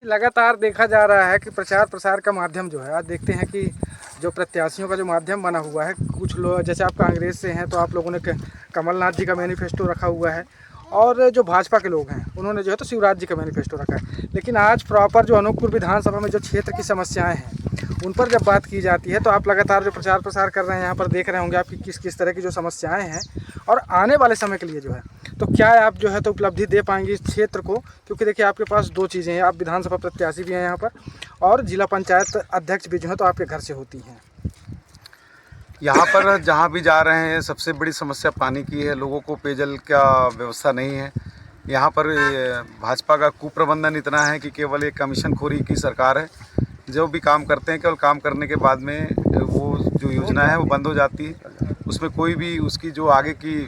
लगातार देखा जा रहा है कि प्रचार प्रसार का माध्यम जो है, आज देखते हैं कि जो प्रत्याशियों का जो माध्यम बना हुआ है, कुछ लोग जैसे आप कांग्रेस से हैं तो आप लोगों ने कमलनाथ जी का मैनिफेस्टो रखा हुआ है, और जो भाजपा के लोग हैं उन्होंने जो है तो शिवराज जी का मैनिफेस्टो रखा है। लेकिन आज प्रॉपर जो अनूपपुर विधानसभा में जो क्षेत्र की समस्याएं हैं उन पर जब बात की जाती है तो आप लगातार जो प्रचार प्रसार कर रहे हैं यहाँ पर देख रहे होंगे आपकी किस किस तरह की जो समस्याएं हैं, और आने वाले समय के लिए जो है तो क्या आप जो है तो उपलब्धि दे पाएंगे इस क्षेत्र को, क्योंकि देखिए आपके पास दो चीज़ें हैं, आप विधानसभा प्रत्याशी भी हैं यहाँ पर और जिला पंचायत अध्यक्ष भी जो है तो आपके घर से होती हैं। यहाँ पर जहाँ भी जा रहे हैं सबसे बड़ी समस्या पानी की है। लोगों को पेयजल का व्यवस्था नहीं है। यहाँ पर भाजपा का कुप्रबंधन इतना है कि केवल एक कमीशनखोरी की सरकार है। जो भी काम करते हैं केवल काम करने के बाद में वो जो योजना है वो बंद हो जाती है। उसमें कोई भी उसकी जो आगे की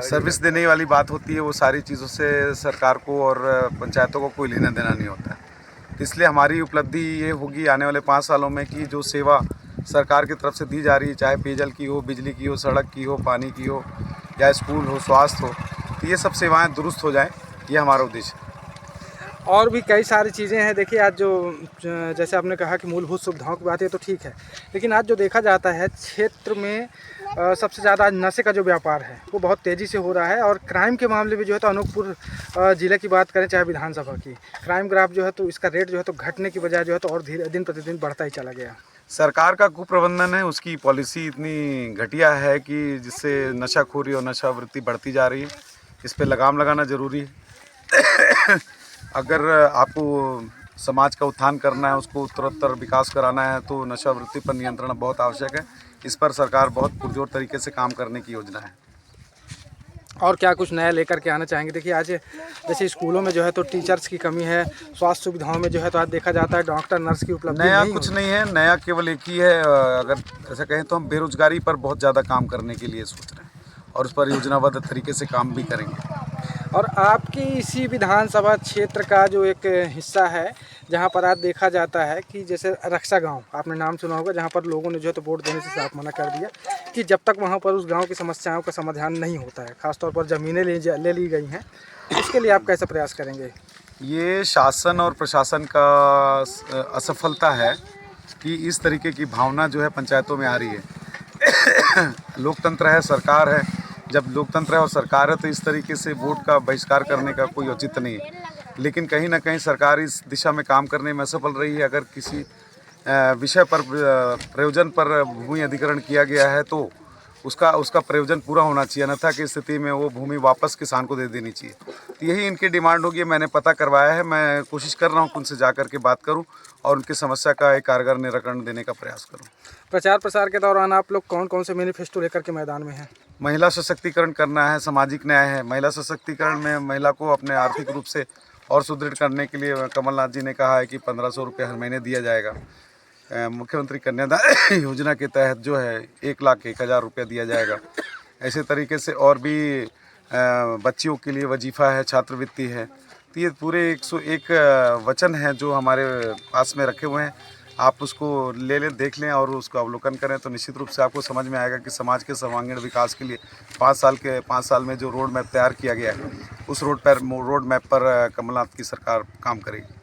सर्विस देने वाली बात होती है वो सारी चीज़ों से सरकार को और पंचायतों को कोई लेना देना नहीं होता है। इसलिए हमारी उपलब्धि ये होगी आने वाले 5 सालों में कि जो सेवा सरकार की तरफ से दी जा रही है, चाहे पेयजल की हो, बिजली की हो, सड़क की हो, पानी की हो, या स्कूल हो, स्वास्थ्य हो, तो ये सब सेवाएं दुरुस्त हो जाएं, ये हमारा उद्देश्य है। और भी कई सारी चीज़ें हैं। देखिए आज जो जैसे आपने कहा कि मूलभूत सुविधाओं की बात है तो ठीक है, लेकिन आज जो देखा जाता है क्षेत्र में सबसे ज़्यादा आज नशे का जो व्यापार है वो बहुत तेज़ी से हो रहा है, और क्राइम के मामले में जो है तो अनूपपुर ज़िले की बात करें चाहे विधानसभा की, क्राइम ग्राफ जो है तो इसका रेट जो है तो घटने की बजाय जो है तो और धीरे दिन प्रतिदिन बढ़ता ही चला गया। सरकार का कुप्रबंधन है, उसकी पॉलिसी इतनी घटिया है कि जिससे नशाखोरी और नशावृत्ति बढ़ती जा रही है। इस पर लगाम लगाना ज़रूरी है। अगर आपको समाज का उत्थान करना है, उसको उत्तरोत्तर विकास कराना है, तो नशावृत्ति पर नियंत्रण बहुत आवश्यक है। इस पर सरकार बहुत पुरजोर तरीके से काम करने की योजना है। और क्या कुछ नया लेकर के आना चाहेंगे? देखिए आज जैसे स्कूलों में जो है तो टीचर्स की कमी है, स्वास्थ्य सुविधाओं में जो है तो आज देखा जाता है डॉक्टर नर्स की उपलब्धि नया नहीं कुछ नहीं है, नया केवल एक ही है। अगर ऐसा कहें तो हम बेरोजगारी पर बहुत ज़्यादा काम करने के लिए सोच रहे हैं और उस पर योजनाबद्ध तरीके से काम भी करेंगे। और आपकी इसी विधानसभा क्षेत्र का जो एक हिस्सा है जहाँ पर आज देखा जाता है कि जैसे रक्षा गांव, आपने नाम सुना होगा, जहाँ पर लोगों ने जो है तो वोट देने से साफ मना कर दिया कि जब तक वहाँ पर उस गांव की समस्याओं का समाधान नहीं होता है, खासतौर पर ज़मीनें ले ली गई हैं, इसके लिए आप कैसे प्रयास करेंगे? ये शासन और प्रशासन का असफलता है कि इस तरीके की भावना जो है पंचायतों में आ रही है। लोकतंत्र है, सरकार है। जब लोकतंत्र है और सरकार है तो इस तरीके से वोट का बहिष्कार करने का कोई औचित्य नहीं है। लेकिन कहीं ना कहीं सरकार इस दिशा में काम करने में असफल रही है। अगर किसी विषय पर प्रयोजन पर भूमि अधिग्रहण किया गया है तो उसका प्रयोजन पूरा होना चाहिए, अन्यथा की स्थिति में वो भूमि वापस किसान को दे देनी चाहिए। तो यही इनकी डिमांड होगी। मैंने पता करवाया है, मैं कोशिश कर रहा हूँ उनसे जा कर के बात करूँ और उनकी समस्या का एक कारगर निराकरण देने का प्रयास करूँ। प्रचार प्रसार के दौरान आप लोग कौन कौन से मैनिफेस्टो लेकर के मैदान में हैं? महिला सशक्तिकरण करना है, सामाजिक न्याय है। महिला सशक्तिकरण में महिला को अपने आर्थिक रूप से और सुदृढ़ करने के लिए कमलनाथ जी ने कहा है कि 1500 रुपये हर महीने दिया जाएगा। मुख्यमंत्री कन्यादान योजना के तहत जो है 1,01,000 रुपया दिया जाएगा। ऐसे तरीके से और भी बच्चियों के लिए वजीफ़ा है, छात्रवृत्ति है। तो ये पूरे 101 वचन हैं जो हमारे पास में रखे हुए हैं। आप उसको ले लें, देख लें और उसको अवलोकन करें तो निश्चित रूप से आपको समझ में आएगा कि समाज के सर्वांगीण विकास के लिए 5 साल में जो रोड मैप तैयार किया गया है उस रोड मैप पर कमलनाथ की सरकार काम करेगी।